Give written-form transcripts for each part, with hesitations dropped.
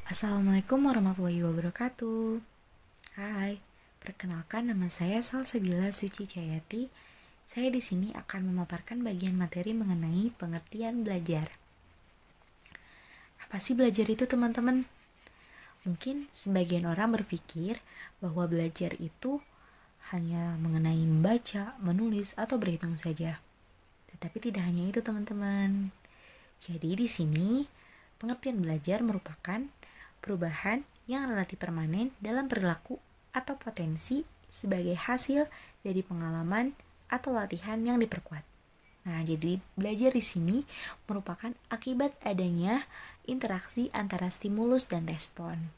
Assalamualaikum warahmatullahi wabarakatuh. Hai, perkenalkan nama saya Salsabila Suci Cayati. Saya di sini akan memaparkan bagian materi mengenai pengertian belajar. Apa sih belajar itu, teman-teman? Mungkin sebagian orang berpikir bahwa belajar itu hanya mengenai membaca, menulis, atau berhitung saja. Tetapi tidak hanya itu, teman-teman. Jadi di sini pengertian belajar merupakan perubahan yang relatif permanen dalam perilaku atau potensi sebagai hasil dari pengalaman atau latihan yang diperkuat. Nah, jadi belajar di sini merupakan akibat adanya interaksi antara stimulus dan respon.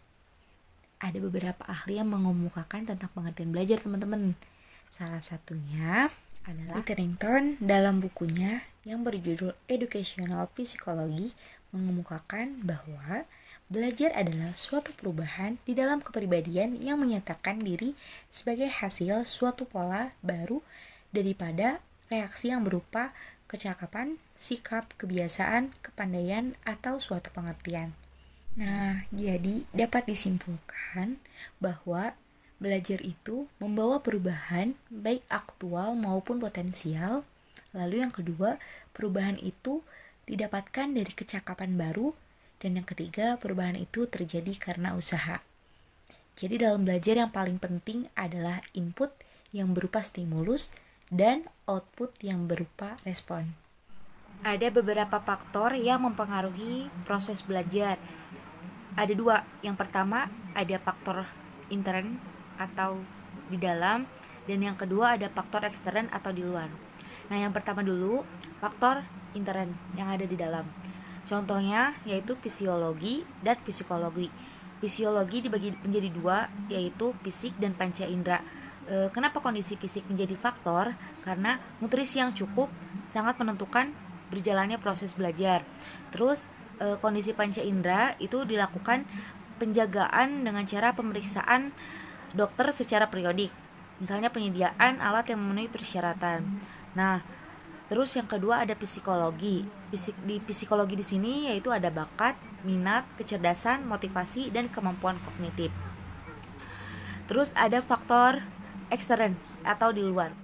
Ada beberapa ahli yang mengemukakan tentang pengertian belajar, teman-teman. Salah satunya adalah Witterington dalam bukunya yang berjudul Educational Psychology mengemukakan bahwa belajar adalah suatu perubahan di dalam kepribadian yang menyatakan diri sebagai hasil suatu pola baru daripada reaksi yang berupa kecakapan, sikap, kebiasaan, kepandaian, atau suatu pengertian. Nah, jadi dapat disimpulkan bahwa belajar itu membawa perubahan baik aktual maupun potensial. Lalu yang kedua, perubahan itu didapatkan dari kecakapan baru. Dan yang ketiga, perubahan itu terjadi karena usaha. Jadi dalam belajar yang paling penting adalah input yang berupa stimulus dan output yang berupa respon. Ada beberapa faktor yang mempengaruhi proses belajar. Ada dua. Yang pertama ada faktor intern atau di dalam, dan yang kedua ada faktor ekstern atau di luar. Nah, yang pertama dulu, faktor intern yang ada di dalam. Contohnya yaitu fisiologi dan psikologi. Fisiologi dibagi menjadi dua, yaitu fisik dan panca indera. Kenapa kondisi fisik menjadi faktor? Karena nutrisi yang cukup sangat menentukan berjalannya proses belajar. Terus kondisi panca indera itu dilakukan penjagaan dengan cara pemeriksaan dokter secara periodik. Misalnya penyediaan alat yang memenuhi persyaratan. Nah, terus yang kedua ada psikologi. Di psikologi di sini yaitu ada bakat, minat, kecerdasan, motivasi, dan kemampuan kognitif. Terus ada faktor ekstern atau di luar,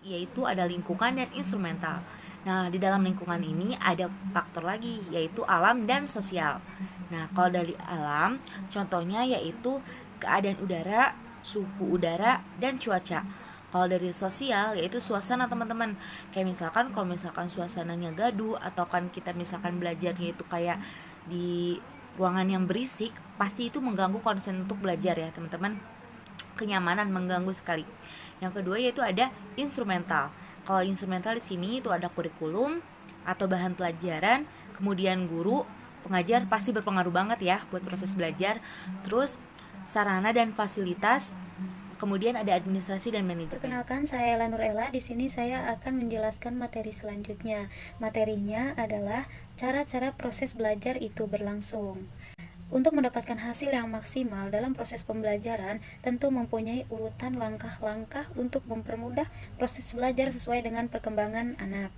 yaitu ada lingkungan dan instrumental. Nah, di dalam lingkungan ini ada faktor lagi, yaitu alam dan sosial. Nah, kalau dari alam, contohnya yaitu keadaan udara, suhu udara, dan cuaca. Kalau dari sosial, yaitu suasana, teman-teman. Kayak misalkan kalau misalkan suasananya gaduh, atau kan kita misalkan belajarnya itu kayak di ruangan yang berisik, pasti itu mengganggu konsen untuk belajar ya, teman-teman. Kenyamanan mengganggu sekali. Yang kedua yaitu ada instrumental. Kalau instrumental di sini itu ada kurikulum atau bahan pelajaran, kemudian guru, pengajar pasti berpengaruh banget ya buat proses belajar. Terus sarana dan fasilitas, kemudian ada administrasi dan manajemen. Perkenalkan, saya Ella Nurella. Di sini saya akan menjelaskan materi selanjutnya. Materinya adalah cara-cara proses belajar itu berlangsung. Untuk mendapatkan hasil yang maksimal dalam proses pembelajaran, tentu mempunyai urutan langkah-langkah untuk mempermudah proses belajar sesuai dengan perkembangan anak.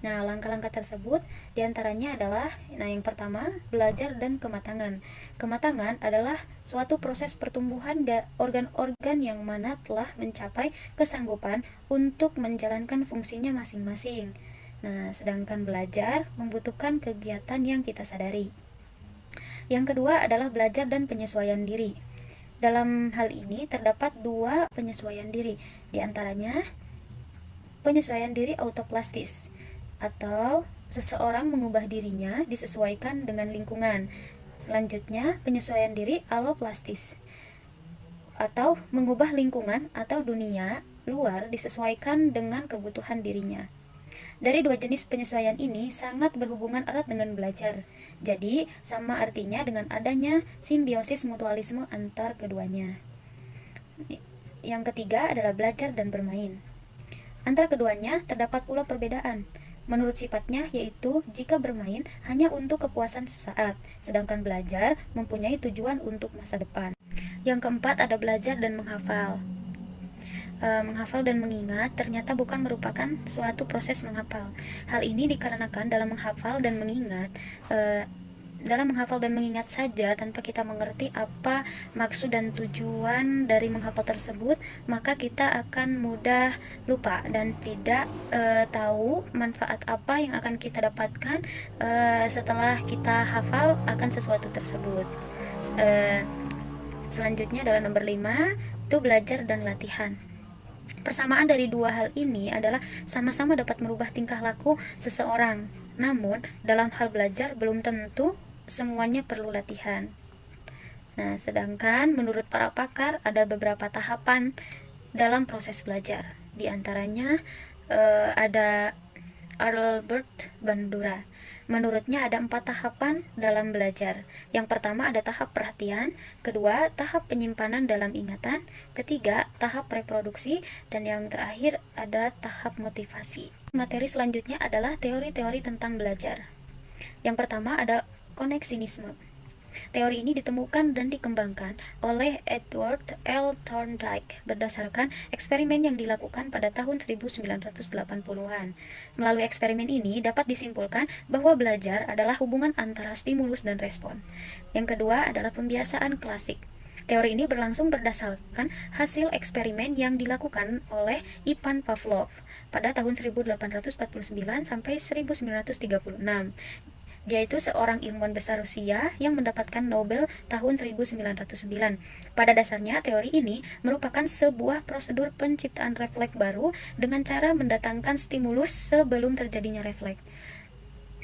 Nah, langkah-langkah tersebut diantaranya adalah, yang pertama, belajar dan kematangan. Kematangan adalah suatu proses pertumbuhan organ-organ yang mana telah mencapai kesanggupan untuk menjalankan fungsinya masing-masing. Nah, sedangkan belajar membutuhkan kegiatan yang kita sadari. Yang kedua adalah belajar dan penyesuaian diri. Dalam hal ini terdapat dua penyesuaian diri, diantaranya penyesuaian diri autoplastis, atau seseorang mengubah dirinya disesuaikan dengan lingkungan. Selanjutnya, penyesuaian diri alloplastis, atau mengubah lingkungan atau dunia luar disesuaikan dengan kebutuhan dirinya. Dari dua jenis penyesuaian ini sangat berhubungan erat dengan belajar. Jadi, sama artinya dengan adanya simbiosis mutualisme antar keduanya. Yang ketiga adalah belajar dan bermain. Antara keduanya terdapat pula perbedaan. Menurut sifatnya, yaitu jika bermain hanya untuk kepuasan sesaat, sedangkan belajar mempunyai tujuan untuk masa depan. Yang keempat ada belajar dan menghafal. Menghafal dan mengingat ternyata bukan merupakan suatu proses menghafal. Hal ini dikarenakan dalam menghafal dan mengingat dalam menghafal dan mengingat saja tanpa kita mengerti apa maksud dan tujuan dari menghafal tersebut, maka kita akan mudah lupa dan tidak tahu manfaat apa yang akan kita dapatkan setelah kita hafal akan sesuatu tersebut. Selanjutnya adalah nomor 5, itu belajar dan latihan. Persamaan dari dua hal ini adalah sama-sama dapat merubah tingkah laku seseorang. Namun, dalam hal belajar belum tentu semuanya perlu latihan. Nah, sedangkan menurut para pakar ada beberapa tahapan dalam proses belajar. Di antaranya ada Albert Bandura. Menurutnya ada 4 tahapan dalam belajar. Yang pertama ada tahap perhatian, kedua tahap penyimpanan dalam ingatan, ketiga tahap reproduksi, dan yang terakhir ada tahap motivasi. Materi selanjutnya adalah teori-teori tentang belajar. Yang pertama ada koneksinisme. Teori ini ditemukan dan dikembangkan oleh Edward L. Thorndike berdasarkan eksperimen yang dilakukan pada tahun 1980-an. Melalui eksperimen ini dapat disimpulkan bahwa belajar adalah hubungan antara stimulus dan respon. Yang kedua adalah pembiasaan klasik. Teori ini berlangsung berdasarkan hasil eksperimen yang dilakukan oleh Ivan Pavlov pada tahun 1849 sampai 1936. Dia itu seorang ilmuwan besar Rusia yang mendapatkan Nobel tahun 1909. Pada dasarnya, teori ini merupakan sebuah prosedur penciptaan refleks baru dengan cara mendatangkan stimulus sebelum terjadinya refleks.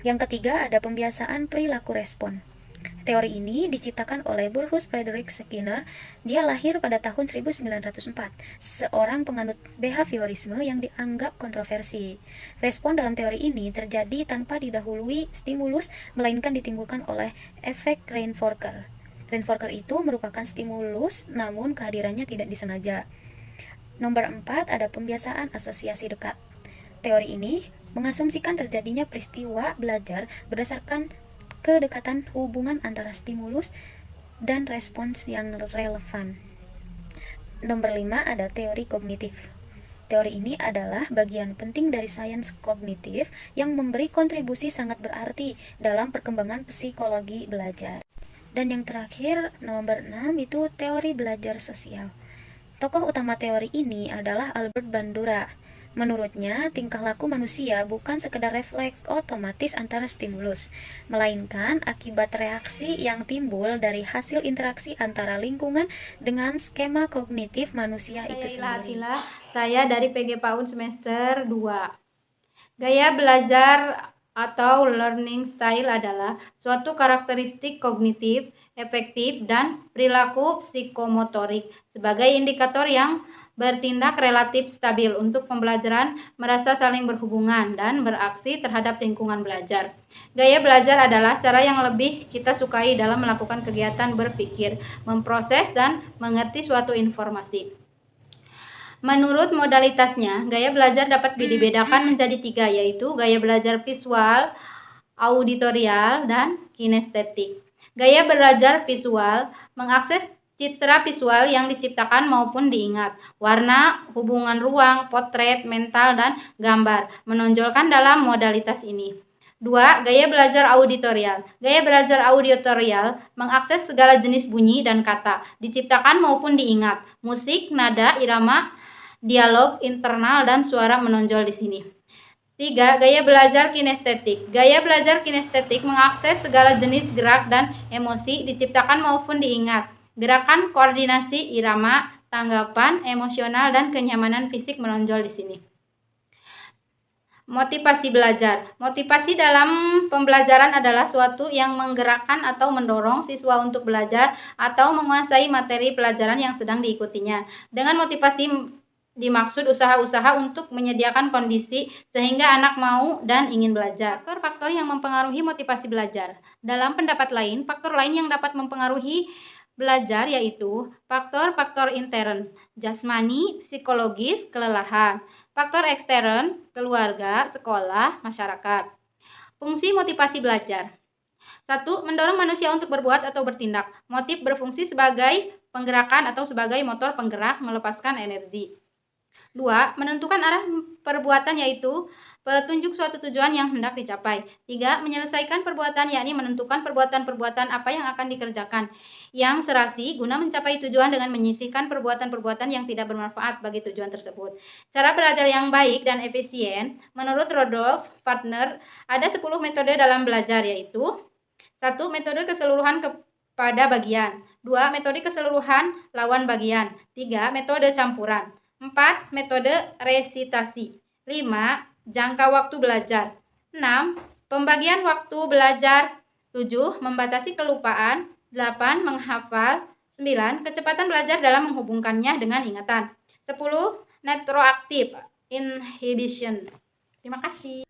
Yang ketiga ada pembiasaan perilaku respon. Teori ini diciptakan oleh Burrhus Frederick Skinner. Dia lahir pada tahun 1904, seorang penganut behaviorisme yang dianggap kontroversi. Respon dalam teori ini terjadi tanpa didahului stimulus, melainkan ditimbulkan oleh efek Reinforcer. Reinforcer itu merupakan stimulus, namun kehadirannya tidak disengaja. Nomor 4 ada pembiasaan asosiasi dekat. Teori ini mengasumsikan terjadinya peristiwa belajar berdasarkan kedekatan hubungan antara stimulus dan respons yang relevan. Nomor 5 ada teori kognitif. Teori ini adalah bagian penting dari sains kognitif yang memberi kontribusi sangat berarti dalam perkembangan psikologi belajar. Dan yang terakhir, nomor 6 itu teori belajar sosial. Tokoh utama teori ini adalah Albert Bandura. Menurutnya, tingkah laku manusia bukan sekedar refleks otomatis antara stimulus, melainkan akibat reaksi yang timbul dari hasil interaksi antara lingkungan dengan skema kognitif manusia itu sendiri. Saya dari PG PAUD semester 2. Gaya belajar atau learning style adalah suatu karakteristik kognitif, efektif, dan perilaku psikomotorik sebagai indikator yang bertindak relatif stabil untuk pembelajaran, merasa saling berhubungan, dan beraksi terhadap lingkungan belajar. Gaya belajar adalah cara yang lebih kita sukai dalam melakukan kegiatan berpikir, memproses, dan mengerti suatu informasi. Menurut modalitasnya, gaya belajar dapat dibedakan menjadi 3, yaitu gaya belajar visual, auditorial, dan kinestetik. Gaya belajar visual mengakses citra visual yang diciptakan maupun diingat, warna, hubungan ruang, potret, mental, dan gambar menonjolkan dalam modalitas ini. 2. Gaya belajar auditorial. Gaya belajar auditorial mengakses segala jenis bunyi dan kata, diciptakan maupun diingat, musik, nada, irama, dialog internal, dan suara menonjol di sini. 3. Gaya belajar kinestetik. Gaya belajar kinestetik mengakses segala jenis gerak dan emosi, diciptakan maupun diingat, gerakan, koordinasi, irama, tanggapan, emosional, dan kenyamanan fisik menonjol di sini. Motivasi belajar. Motivasi dalam pembelajaran adalah suatu yang menggerakkan atau mendorong siswa untuk belajar atau menguasai materi pelajaran yang sedang diikutinya. Dengan motivasi dimaksud usaha-usaha untuk menyediakan kondisi sehingga anak mau dan ingin belajar. Faktor-faktor yang mempengaruhi motivasi belajar. Dalam pendapat lain, faktor lain yang dapat mempengaruhi belajar yaitu faktor-faktor intern, jasmani, psikologis, kelelahan. Faktor ekstern, keluarga, sekolah, masyarakat. Fungsi motivasi belajar. 1. Mendorong manusia untuk berbuat atau bertindak. Motif berfungsi sebagai penggerakan atau sebagai motor penggerak melepaskan energi. 2. Menentukan arah perbuatan yaitu petunjuk suatu tujuan yang hendak dicapai. 3. Menyelesaikan perbuatan, yakni menentukan perbuatan-perbuatan apa yang akan dikerjakan yang serasi guna mencapai tujuan dengan menyisihkan perbuatan-perbuatan yang tidak bermanfaat bagi tujuan tersebut. Cara belajar yang baik dan efisien, menurut Rodolph Partner, ada 10 metode dalam belajar, yaitu 1. Metode keseluruhan pada bagian. 2. Metode keseluruhan lawan bagian. 3. Metode campuran. 4. Metode resitasi. 5. Jangka waktu belajar. 6. Pembagian waktu belajar. 7. Membatasi kelupaan. 8. Menghafal. 9. Kecepatan belajar dalam menghubungkannya dengan ingatan. 10. Retroaktif inhibition. Terima kasih.